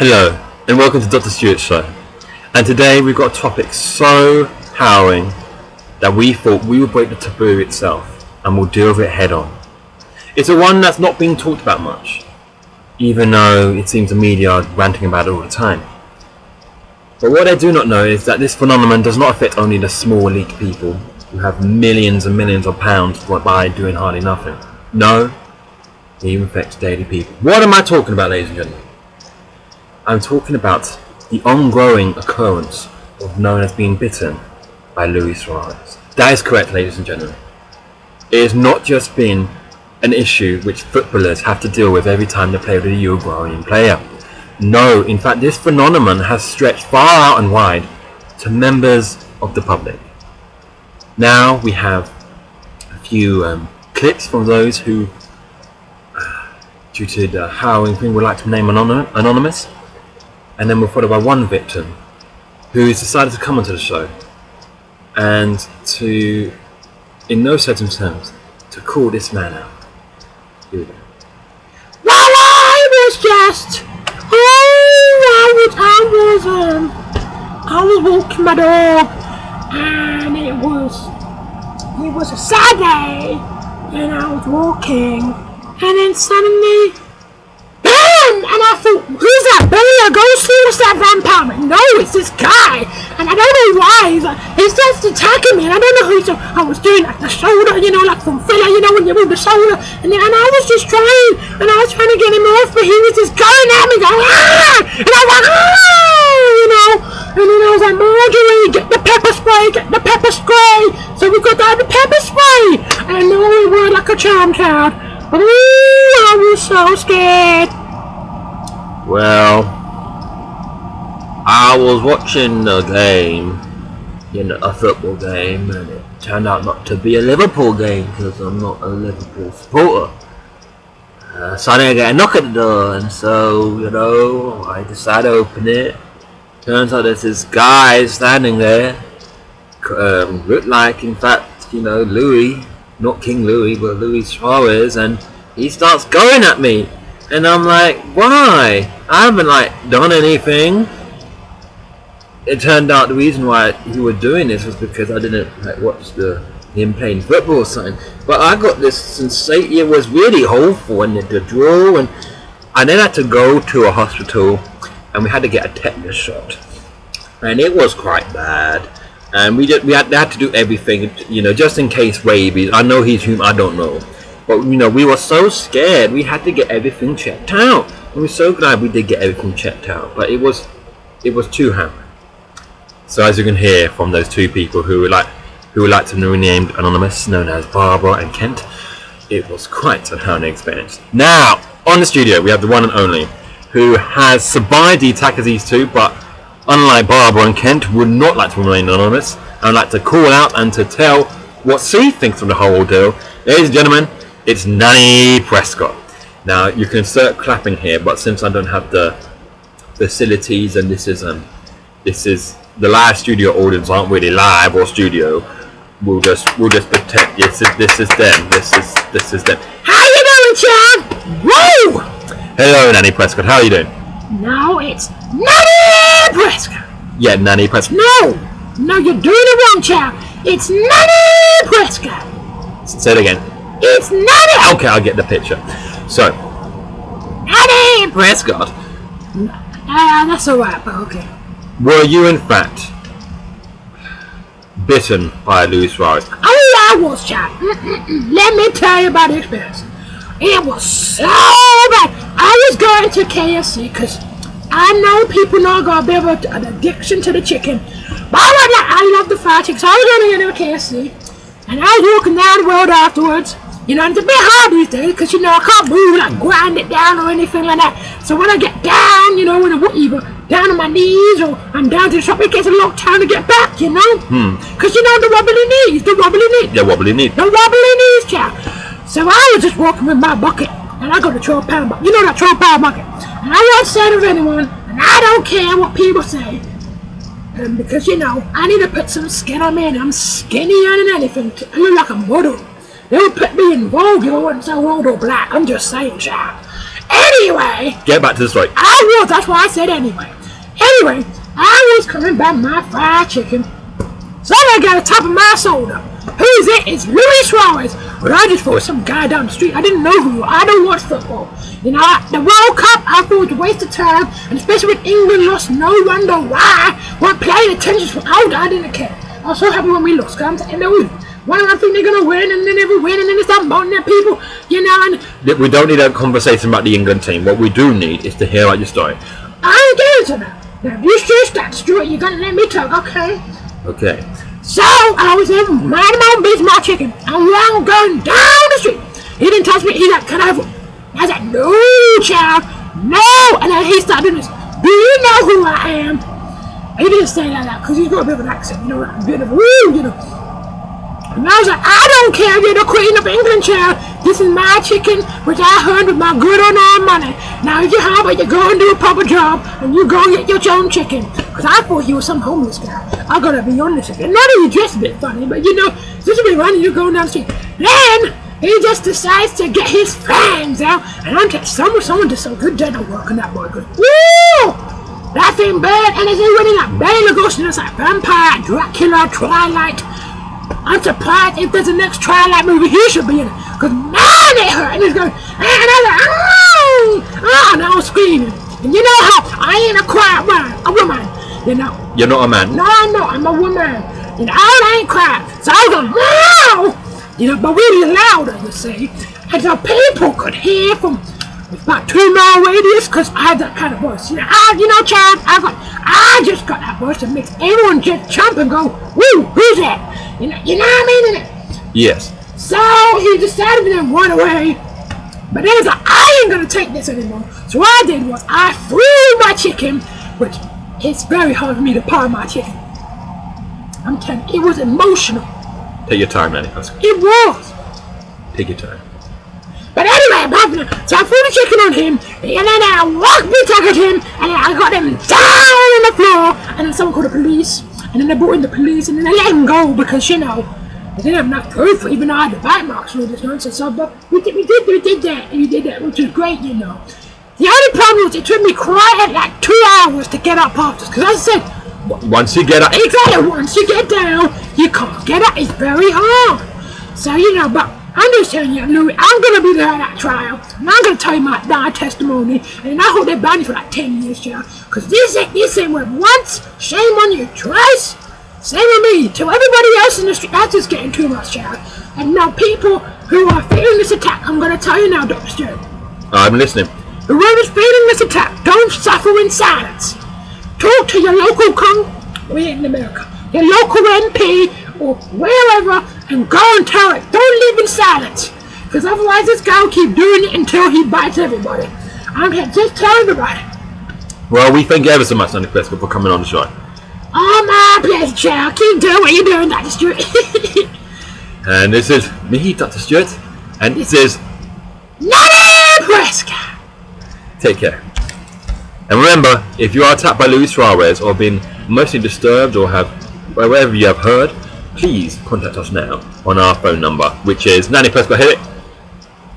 Hello, and welcome to Dr. Stewart's show. And today we've got a topic so harrowing that we thought we would break the taboo itself and we'll deal with it head on. It's a one that's not being talked about much, even though it seems the media are ranting about it all the time. But what they do not know is that this phenomenon does not affect only the small elite people who have millions and millions of pounds by doing hardly nothing. No, it even affects daily people. What am I talking about, ladies and gentlemen? I'm talking about the ongoing occurrence of known as being bitten by Suarez. That is correct, ladies and gentlemen. It has not just been an issue which footballers have to deal with every time they play with a Uruguayan player. No, in fact, this phenomenon has stretched far out and wide to members of the public. Now we have a few clips from those who, due to the harrowing thing, would like to name anonymous. And then we're followed by one victim who's decided to come onto the show and to, in no certain terms, to call this man out. Here we go. Well, I was walking my dog, and it was a Saturday, and I was walking, and then suddenly, BAM! And I thought, who's that? Better go see what's that vampire. No, it's this guy, and I don't know why. He's just attacking me, and I don't know who. So I was doing like the shoulder, like from Thriller, when you move the shoulder, and I was just trying, and I was trying to get him off, but he was just going at me, going ah! And I was like ah! And then I was like, Marjorie, get the pepper spray, So we got out the pepper spray, and I know we were like a charm child, but I was so scared. Well, I was watching a game, a football game, and it turned out not to be a Liverpool game because I'm not a Liverpool supporter. So I didn't get a knock at the door, and so, I decided to open it. Turns out there's this guy standing there, looked like, in fact, Louis, not King Louis, but Louis Suarez, and he starts going at me. And I'm like, why? I haven't done anything. It turned out the reason why he was doing this was because I didn't watch him playing football or something. But I got this sensation. It was really awful, and the draw, and I then had to go to a hospital, and we had to get a tetanus shot, and it was quite bad. And they had to do everything, just in case rabies. I know he's human. I don't know. But we were so scared, we had to get everything checked out. And we're so glad we did get everything checked out. But it was too harrowing. So as you can hear from those two people who would like to be renamed anonymous, known as Barbara and Kent, it was quite a harrowing experience. Now, on the studio, we have the one and only, who has survived the attack of these two, but unlike Barbara and Kent, would not like to remain anonymous, and like to call out and to tell what she thinks of the whole deal. Ladies and gentlemen, it's Nanny Prescot. Now you can insert clapping here, but since I don't have the facilities, and this is the live studio audience aren't really live or studio, we'll just pretend this is them. This is them. How you doing, Chad? Whoa! Hello, Nanny Prescott. How are you doing? No, it's Nanny Prescott. Yeah, Nanny Prescott. No, you're doing it wrong, Chad. It's Nanny Prescott. Say it again. It's Nanny! Okay, I'll get the picture. So, Nanny Prescott. That's alright, but okay. Were you in fact bitten by Louis Suarez? Oh, I was, Chad. Let me tell you about the experience. It was so bad. I was going to KFC because I know people now got a bit of an addiction to the chicken. But I love the fried chicken, so I was going to get a KFC. And I was walking down the road afterwards. And it's a bit hard these days because, I can't move, grind it down or anything like that. So when I get down, when I'm either down on my knees or I'm down to the shop, it gets a long time to get back, Because, the wobbly knees. The wobbly knees, chap. So I was just walking with my bucket, and I got a 12-pound bucket. That 12-pound bucket. And I won't say to anyone, and I don't care what people say. Because, I need to put some skin on me, and I'm skinnier than anything. I look like a model. They would put me in Vogue if I wasn't so old or black. I'm just saying, child. Anyway. Get back to the story. That's why I said anyway. Anyway, I was coming back my fried chicken. Somebody got the top of my soda. Who's it? It's Louis Suarez. But I just thought it was some guy down the street. I didn't know who. I don't watch football. You know, the World Cup, I thought it was a waste of time. And especially when England lost, no wonder why. Weren't paying attention from out. I didn't care. I was so happy when we lost. And they were one of them think they're going to win, and then they never win, and then they start moaning at people, you know. And we don't need a conversation about the England team. What we do need is to hear out your story. I ain't getting to that. Now, if you just that, Stewart, you're going to let me talk, okay? Okay. So, I was in minding my own business, my chicken. I'm going down the street. He didn't touch me. He's like, can I have one? I said, no, child, no. And then he started doing this. Do you know who I am? He didn't say that out because he's got a bit of an accent, you know, a bit of, woo, you know. And I was like, I don't care if you're the Queen of England, child. This is my chicken, which I earned with my good earned money. Now, if you're hungry, you go and do a proper job, and you go and get your own chicken. Because I thought he was some homeless guy. I gotta be honest with you. Not that he dressed a bit funny, but you know, this would be funny, you going down the street. Then, he just decides to get his fangs out, and I'm telling you, someone did some good dental work on that boy. Good. Woo! That thing bad, and it's already like Bela Lugosi, it's like Vampire, Dracula, Twilight. I'm surprised if there's a next Twilight movie, he should be in it. Because man, it hurt. And it's going, and I was like, oh, and I was screaming. And you know how I ain't a quiet woman, you know. You're not a man? No, I'm a woman. And I ain't quiet. So I was going, wow! You know, but really louder, you see. And so people could hear from about 2 mile radius, because I have that kind of voice. You know, child, I just got that voice that makes everyone just jump and go, woo, who's that? You know what I mean? Yes. So he decided to then run away. But then he was like, I ain't gonna take this anymore. So what I did was I threw my chicken, which it's very hard for me to palm my chicken. I'm telling you, it was emotional. Take your time, Nanny Prescot. It was. Take your time. But anyway, so I threw the chicken on him, and then I walked beside him, and then I got him down on the floor, and then someone called the police, and then they brought in the police, and then they let him go, because, you know, they didn't have enough proof, even though I had the bite marks and all this nonsense, so, but we did that, which was great, you know. The only problem was it took me quite like 2 hours to get up after this, because as I said, once you get up, exactly, once you get down, you can't get up, it's very hard. So, you know, but I'm just telling you, Louis, I'm going to be there at that trial, and I'm going to tell you my testimony, and I hope they ban you for like 10 years, child, because this ain't worth once, shame on you twice, same with me, to everybody else in the street, that's just getting too much, child. And now people who are feeling this attack, I'm going to tell you now, Dr. Stewart. I'm listening. Whoever's feeling this attack, don't suffer in silence. Talk to your local we're in America, your local MP, or wherever, and go and tell it. Don't live in silence, because otherwise this guy will keep doing it until he bites everybody. I'm here, just tell everybody. Well, we thank you ever so much, Nanny Prescot, for coming on the show. Oh, my pleasure, child. Keep doing what you're doing, Dr. Stewart. And this is me, Dr. Stewart, and this is Nanny Prescot. Take care. And remember, if you are attacked by Louis Suarez or been emotionally disturbed or have wherever you have heard, please contact us now on our phone number, which is Nanny Prescot. Hit it.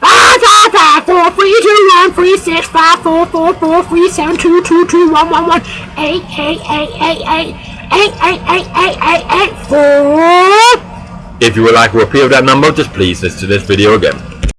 555-432-133-652-22111-8888888888888. If you would like a repeat of that number, just please listen to this video again.